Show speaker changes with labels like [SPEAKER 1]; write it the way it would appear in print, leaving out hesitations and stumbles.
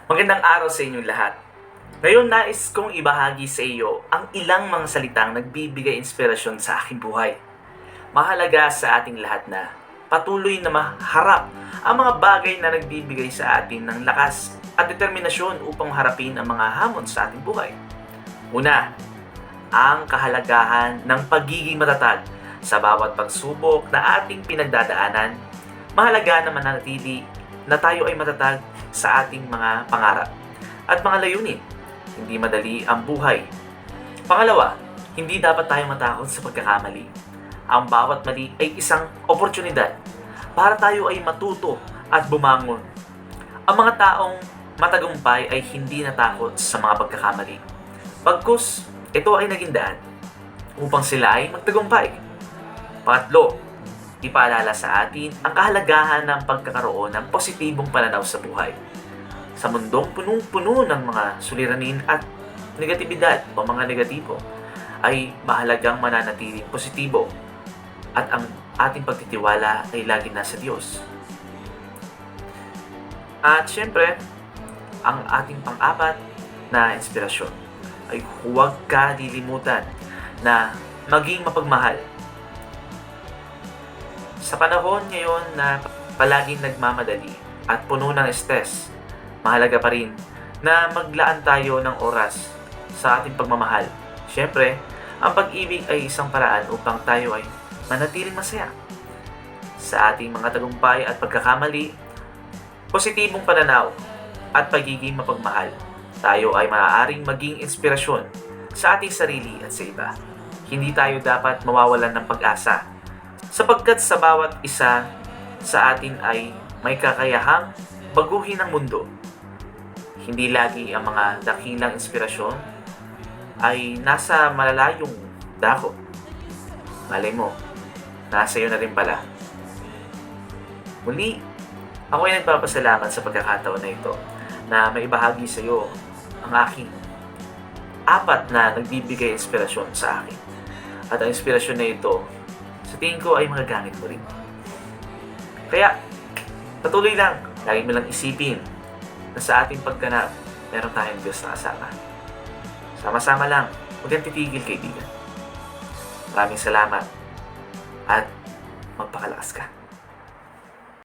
[SPEAKER 1] Magandang araw sa inyong lahat. Ngayon nais kong ibahagi sa iyo ang ilang mga salitang nagbibigay inspirasyon sa aking buhay. Mahalaga sa ating lahat na patuloy na maharap ang mga bagay na nagbibigay sa atin ng lakas at determinasyon upang harapin ang mga hamon sa ating buhay. Una, ang kahalagahan ng pagiging matatag sa bawat pagsubok na ating pinagdadaanan. Mahalaga na manatili na tayo ay matatag sa ating mga pangarap at mga layunin. Hindi madali ang buhay. Pangalawa, hindi dapat tayo matakot sa pagkakamali. Ang bawat mali ay isang oportunidad para tayo ay matuto at bumangon. Ang mga taong matagumpay ay hindi natakot sa mga pagkakamali. Pagkus, ito ay naging daan upang sila ay magtagumpay. Pangatlo, ipaalala sa atin ang kahalagahan ng pagkakaroon ng positibong pananaw sa buhay. Sa mundong punong-puno ng mga suliranin at negatibidad o mga negatibo, ay mahalagang mananatiling positibo at ang ating pagtitiwala ay lagi nasa Diyos. At syempre, ang ating pang-apat na inspirasyon ay huwag ka lilimutan na maging mapagmahal. Sa panahon ngayon na palaging nagmamadali at puno ng stress, mahalaga pa rin na maglaan tayo ng oras sa ating pagmamahal. Siyempre, ang pag-ibig ay isang paraan upang tayo ay manatiling masaya. Sa ating mga tagumpay at pagkakamali, positibong pananaw at pagiging mapagmahal, tayo ay maaaring maging inspirasyon sa ating sarili at sa iba. Hindi tayo dapat mawawalan ng pag-asa, sapagkat sa bawat isa sa atin ay may kakayahang baguhin ang mundo. Hindi lagi ang mga dakilang inspirasyon ay nasa malalayong dako. Malay mo, nasa iyo na rin pala. Muli, ako ay nagpapasalamat sa pagkakataon na ito na maibahagi sa iyo ang aking apat na nagbibigay inspirasyon sa akin. At ang inspirasyon na ito, sa tingin ko ay magagamit mo rin. Kaya, patuloy lang, lagi mo lang isipin na sa ating pagganap, meron tayong Diyos na kasama. Sama-sama lang, huwag kang titigil, kaibigan. Maraming salamat at magpakalakas ka.